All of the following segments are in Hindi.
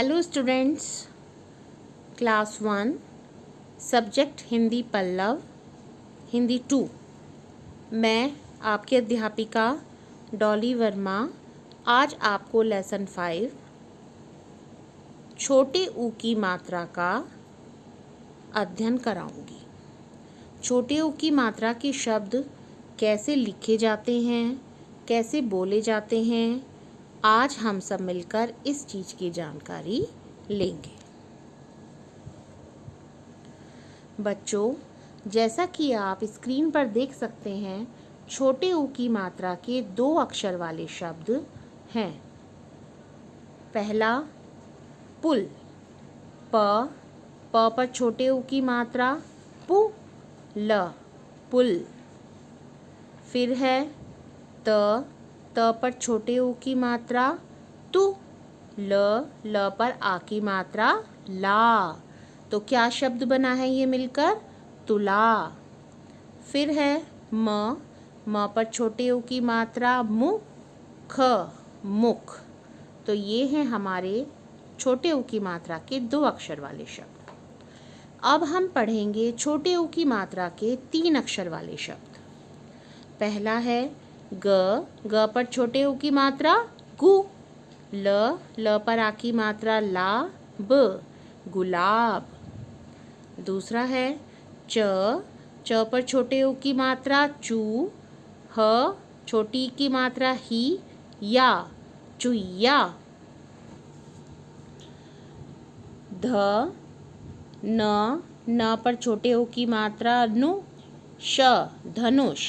Hello students, class 1 subject Hindi Pallav Hindi 2। मैं आपकी अध्यापिका डॉली वर्मा आज आपको लेसन 5 छोटे ऊ की मात्रा का अध्ययन कराऊंगी। छोटे ऊ की मात्रा के शब्द कैसे लिखे जाते हैं, कैसे बोले जाते हैं, आज हम सब मिलकर इस चीज़ की जानकारी लेंगे। बच्चों, जैसा कि आप स्क्रीन पर देख सकते हैं, छोटे ऊ की मात्रा के 2 अक्षर वाले शब्द हैं। पहला पुल, प पर छोटे ऊ की मात्रा पु ल पुल। फिर है त पर छोटे ऊ की मात्रा तु, ल पर आ की मात्रा ला। तो क्या शब्द बना है ये मिलकर? तुला। फिर है म पर छोटे ऊ की मात्रा मु, ख मुख। तो ये हैं हमारे छोटे ऊ की मात्रा के 2 अक्षर वाले शब्द। अब हम पढ़ेंगे छोटे ऊ की मात्रा के 3 अक्षर वाले शब्द। पहला है ग पर छोटे ऊ की मात्रा गु, ल पर आ की मात्रा ला, ब गुलाब। दूसरा है च पर छोटे ऊ की मात्रा चू, ह छोटी की मात्रा ही, या चुईया। ध न पर छोटे ऊ की मात्रा नु, श धनुष।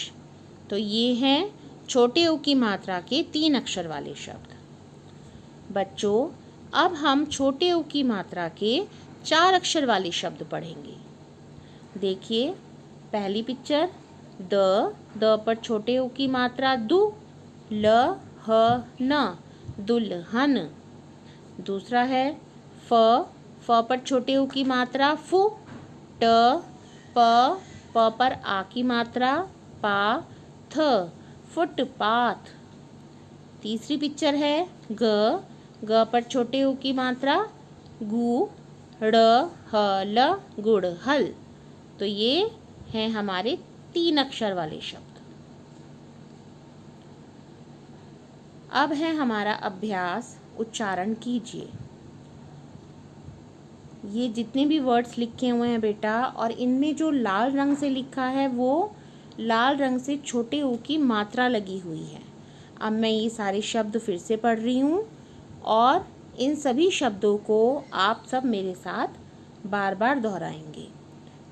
तो ये हैं छोटे ऊ की मात्रा के 3 अक्षर वाले शब्द। बच्चों, अब हम छोटे ऊ की मात्रा के 4 अक्षर वाले शब्द पढ़ेंगे। देखिए पहली पिक्चर, द पर छोटे ऊ की मात्रा दु, ल ह न दुल्हन। दूसरा है फ पर छोटे ऊ की मात्रा फु, ट प पर आ की मात्रा पा, थ फुटपाथ। तीसरी पिक्चर है ग पर छोटे ऊ की मात्रा गु, ड़ ह ल गुड़हल। तो ये हैं हमारे 3 अक्षर वाले शब्द। अब है हमारा अभ्यास, उच्चारण कीजिए। ये जितने भी वर्ड्स लिखे हुए हैं बेटा, और इनमें जो लाल रंग से लिखा है वो लाल रंग से छोटे ऊ की मात्रा लगी हुई है। अब मैं ये सारे शब्द फिर से पढ़ रही हूँ और इन सभी शब्दों को आप सब मेरे साथ बार बार दोहराएंगे।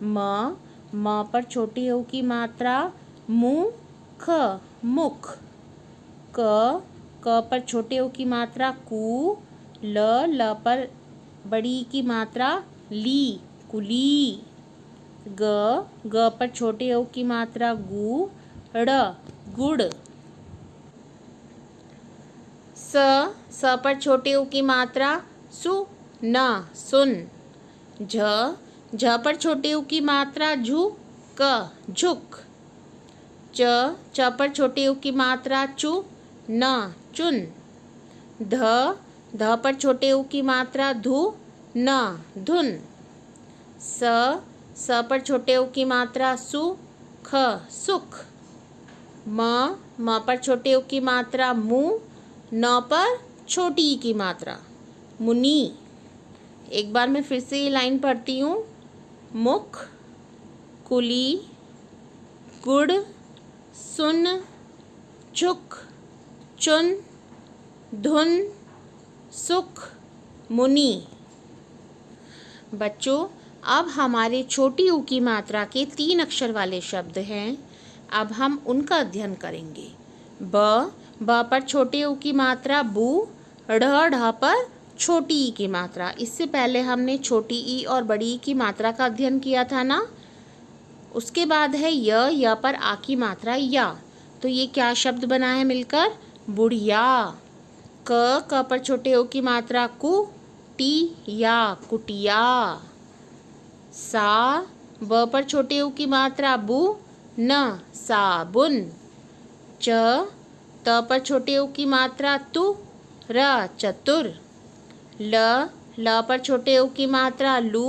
म पर छोटे ऊ की मात्रा मु, ख मुख। क पर छोटे ऊ की मात्रा कु, ल पर बड़ी की मात्रा ली, कुली। ग पर छोटे ऊ की मात्रा गु, ड़ गुड़। स पर छोटे ऊ की मात्रा सु, न सुन। झ पर छोटे ऊ की मात्रा झु, क झुक। च पर छोटे ऊ की मात्रा चु, न चुन। ध पर छोटे ऊ की मात्रा धु, न धुन। स पर छोटे ऊ की मात्रा सु, ख सुख। म पर छोटे ऊ की मात्रा मु, न पर छोटी ई की मात्रा मुनी। एक बार मैं फिर से ये लाइन पढ़ती हूँ। मुख, कुली, गुड़, सुन, झुक, चुन, धुन, सुख, मुनि। बच्चों, अब हमारे छोटी ऊ की मात्रा के 3 अक्षर वाले शब्द हैं। अब हम उनका अध्ययन करेंगे। ब पर छोटे ऊ की मात्रा बु, ढ पर छोटी ई की मात्रा। इससे पहले हमने छोटी ई और बड़ी ई की मात्रा का अध्ययन किया था ना। उसके बाद है य पर आ की मात्रा या। तो ये क्या शब्द बना है मिलकर? बुढ़िया। क पर छोटे ऊ की मात्रा कु, टी या कुटिया। सा ब पर छोटे ऊ की मात्रा बु, न साबुन। त पर छोटे ऊ की मात्रा तु, र चतुर। ल पर छोटे ऊ की मात्रा लू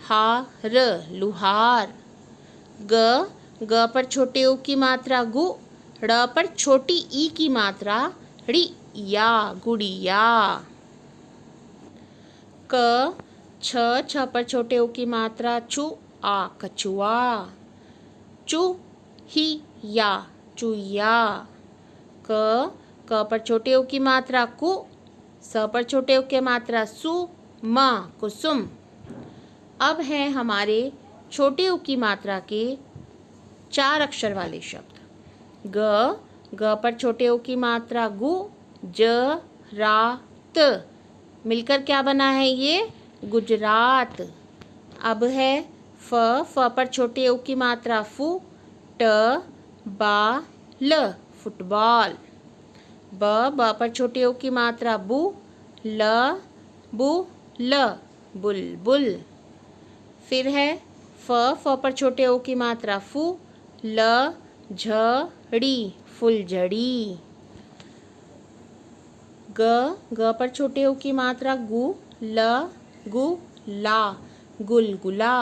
हा र लुहार। ग पर छोटे ऊ की मात्रा गु, ड़ पर छोटी ई की मात्रा ड़ी या गुड़िया। क छ पर छोटे ऊ की मात्रा चु आ कछुआ। चु ही या चुया। क पर छोटे ऊ की मात्रा कु, स पर छोटे ऊ की मात्रा सु म कुसुम। अब है हमारे छोटे ऊ की मात्रा के 4 अक्षर वाले शब्द। ग पर छोटे ऊ की मात्रा गु, ज रा त, मिलकर क्या बना है ये गुजरात। अब है फ पर छोटे ऊ की मात्रा फु, ट बा ल फुटबॉल। ब पर छोटे ऊ की मात्रा बु, ल बु ल बुलबुल। फिर है फ पर छोटे ऊ की मात्रा फु, ल झड़ी फुलझड़ी। ग पर छोटे ऊ की मात्रा गु, ल गु ला गुलगुला।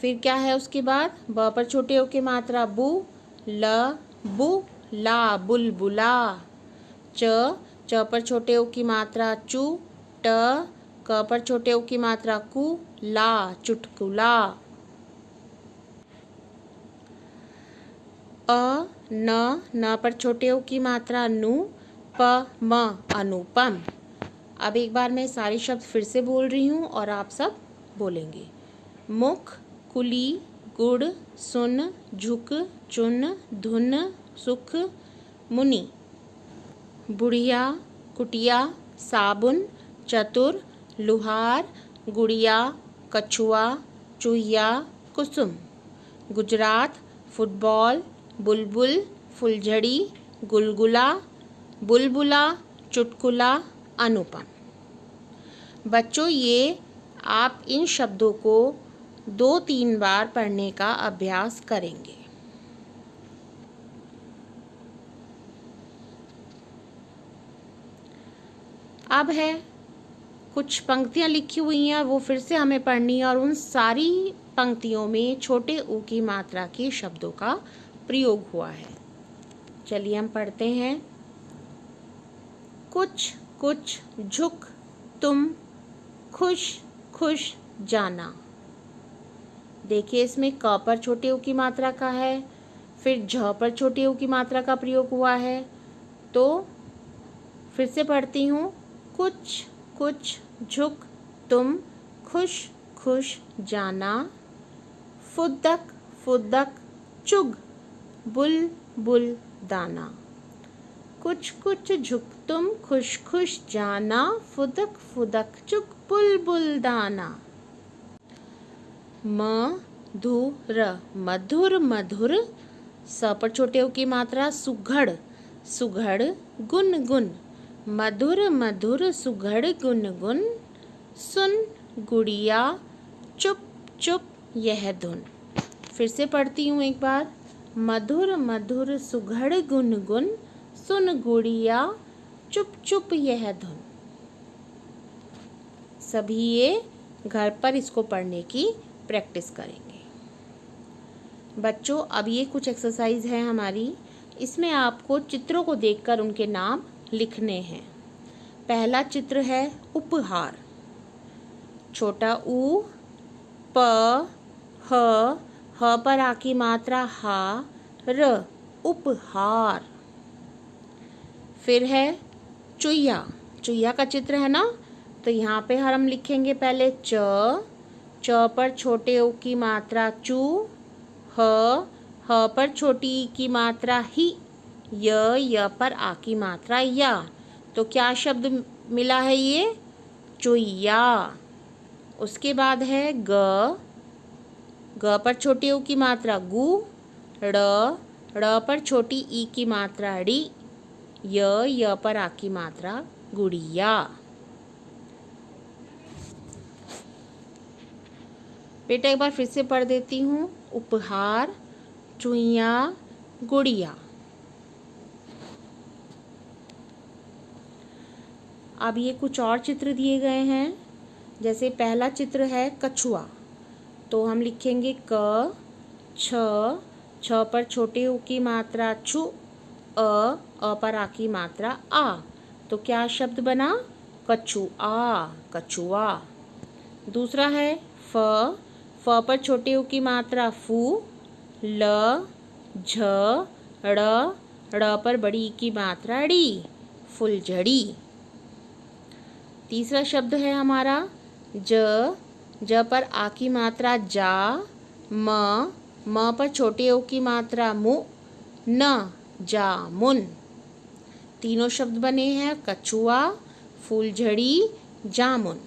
फिर क्या है उसके बाद ब पर छोटे ऊ की मात्रा बु, ल बु ला बुलबुला। च पर छोटे ऊ की मात्रा चु, ट क पर छोटे ऊ की मात्रा कु, ला चुटकुला। न पर छोटे ऊ की मात्रा नु, प म अनुपम। अब एक बार मैं सारे शब्द फिर से बोल रही हूँ और आप सब बोलेंगे। मुख, कुली, गुड़, सुन, झुक, चुन, धुन, सुख, मुनि। बुढ़िया, कुटिया, साबुन, चतुर, लुहार, गुड़िया, कछुआ, चूहिया, कुसुम। गुजरात, फुटबॉल, बुलबुल, फुलझड़ी, गुलगुला, बुलबुला, चुटकुला, अनुपम। बच्चों, ये आप इन शब्दों को 2-3 बार पढ़ने का अभ्यास करेंगे। अब है कुछ पंक्तियाँ लिखी हुई हैं, वो फिर से हमें पढ़नी है और उन सारी पंक्तियों में छोटे ऊ की मात्रा के शब्दों का प्रयोग हुआ है। चलिए हम पढ़ते हैं। कुछ कुछ झुक तुम खुश खुश जाना। देखिए इसमें क पर छोटे ऊ की मात्रा का है, फिर झ पर छोटे ऊ की मात्रा का प्रयोग हुआ है। तो फिर से पढ़ती हूँ। कुछ कुछ झुक तुम खुश खुश जाना। फुदक फुदक चुग बुल बुल दाना। कुछ कुछ झुक तुम खुश खुश जाना, फुदक फुदक चुग बुलबुल दाना। मधुर मधुर मधुर, स पर छोटे ऊ की मात्रा सुघड़ सुघड़ गुन गुन। मधुर मधुर सुघड़ गुन गुन, सुन गुड़िया चुप चुप यह धुन। फिर से पढ़ती हूँ एक बार। मधुर मधुर सुघड़ गुन गुन, सुन गुड़िया चुप चुप यह धुन। सभी ये घर पर इसको पढ़ने की प्रैक्टिस करेंगे। बच्चों, अब ये कुछ एक्सरसाइज है हमारी, इसमें आपको चित्रों को देखकर उनके नाम लिखने हैं। पहला चित्र है उपहार। छोटा ऊ, प ह पर आ की मात्रा हा, र उपहार। फिर है चुईया। चुईया का चित्र है ना, तो यहाँ पे हम लिखेंगे पहले च पर छोटे ऊ की मात्रा चू, ह पर छोटी ई की मात्रा ही, य पर आ की मात्रा या। तो क्या शब्द मिला है ये चुईया। उसके बाद है ग पर छोटे ऊ की मात्रा गु, ड़ पर छोटी ई की मात्रा ड़ी, य पर आ की मात्रा गुड़िया। बेटा एक बार फिर से पढ़ देती हूँ। उपहार, चुईया, गुड़िया। अब ये कुछ और चित्र दिए गए हैं। जैसे पहला चित्र है कछुआ, तो हम लिखेंगे क छ, छ पर छोटे ऊ की मात्रा छु, अ पर आ की मात्रा आ, तो क्या शब्द बना? कछुआ, कछुआ। दूसरा है फ, फ पर छोटे ऊ की मात्रा फू, ल, झ, ड़ पर बड़ी ई की मात्रा ड़ी, फुलझड़ी। तीसरा शब्द है हमारा ज पर आ की मात्रा जा, म पर छोटे ओ की मात्रा मु, न, जामुन। तीनों शब्द बने हैं कछुआ, फूलझड़ी, जामुन।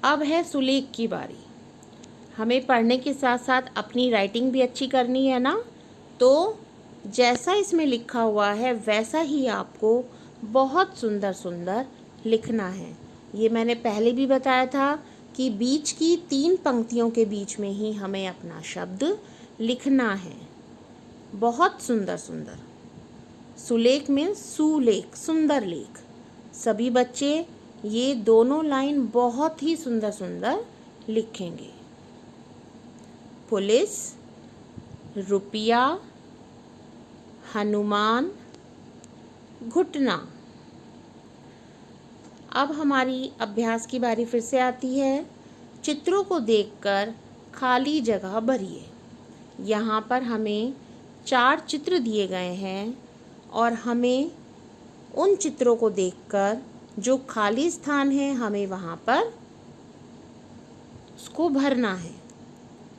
अब है सुलेख की बारी। हमें पढ़ने के साथ साथ अपनी राइटिंग भी अच्छी करनी है ना, तो जैसा इसमें लिखा हुआ है वैसा ही आपको बहुत सुंदर सुंदर लिखना है। ये मैंने पहले भी बताया था कि बीच की 3 पंक्तियों के बीच में ही हमें अपना शब्द लिखना है। बहुत सुंदर सुंदर। सुलेख में सुलेख, सुंदर लेख। सभी बच्चे ये दोनों लाइन बहुत ही सुंदर सुंदर लिखेंगे। पुलिस, रुपया, हनुमान, घुटना। अब हमारी अभ्यास की बारी फिर से आती है। चित्रों को देखकर खाली जगह भरिए। यहाँ पर हमें 4 चित्र दिए गए हैं और हमें उन चित्रों को देखकर जो खाली स्थान है हमें वहाँ पर उसको भरना है।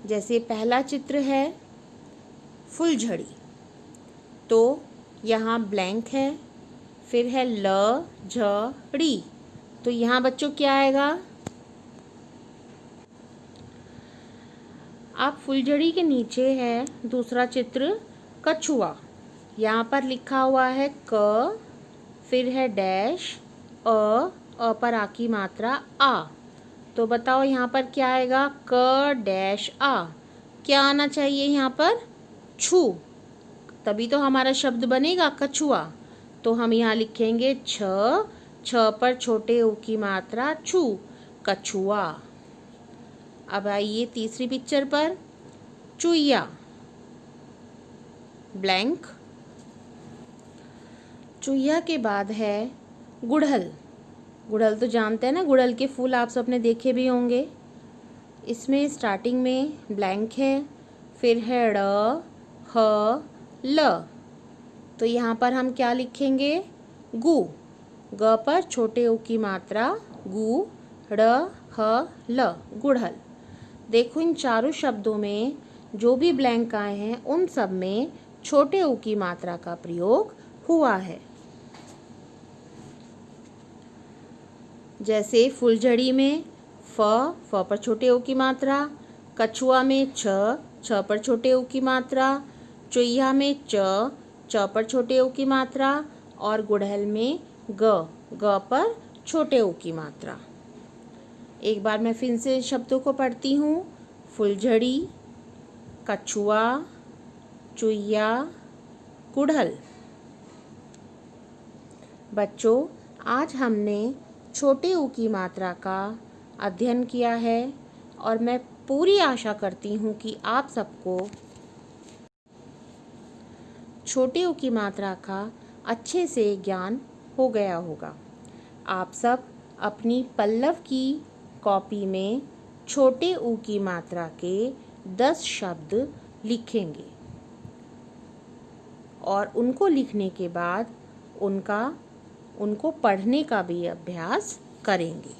जैसे पहला चित्र है फुलझड़ी, तो यहाँ ब्लैंक है, फिर है ल, झ, ड़ी, तो यहाँ बच्चों क्या आएगा? अब फुलझड़ी के नीचे है दूसरा चित्र कछुआ। यहाँ पर लिखा हुआ है क, फिर है डैश, अ पर आ की मात्रा आ, तो बताओ यहाँ पर क्या आएगा? क डैश आ। क्या आना चाहिए यहाँ पर? छू, तभी तो हमारा शब्द बनेगा कछुआ। तो हम यहाँ लिखेंगे छ, छ पर छोटे ऊ की मात्रा छू, कछुआ। अब आइए तीसरी पिक्चर पर, चुईया, ब्लैंक। चुईया के बाद है गुड़हल। गुड़हल तो जानते हैं ना, गुड़हल के फूल आप सबने देखे भी होंगे। इसमें स्टार्टिंग में ब्लैंक है, फिर है ड़, ह, ल, तो यहाँ पर हम क्या लिखेंगे? गु, ग पर छोटे ऊ की मात्रा गु, ड़, ह, ल, गुड़हल। देखो इन चारों शब्दों में जो भी ब्लैंक आए हैं उन सब में छोटे ऊ की मात्रा का प्रयोग हुआ है। जैसे फुलझड़ी में फ पर छोटे ऊ की मात्रा, कछुआ में छ पर छोटे ऊ की मात्रा, चुईया में च पर छोटे ऊ की मात्रा, और गुड़हल में ग पर छोटे ऊ की मात्रा। एक बार मैं फिर से शब्दों को पढ़ती हूँ। फुलझड़ी, कछुआ, चुईया, गुड़हल। बच्चों, आज हमने छोटे ऊ की मात्रा का अध्ययन किया है और मैं पूरी आशा करती हूँ कि आप सबको छोटे ऊ की मात्रा का अच्छे से ज्ञान हो गया होगा। आप सब अपनी पल्लव की कॉपी में छोटे ऊ की मात्रा के 10 शब्द लिखेंगे और उनको लिखने के बाद उनको पढ़ने का भी अभ्यास करेंगे।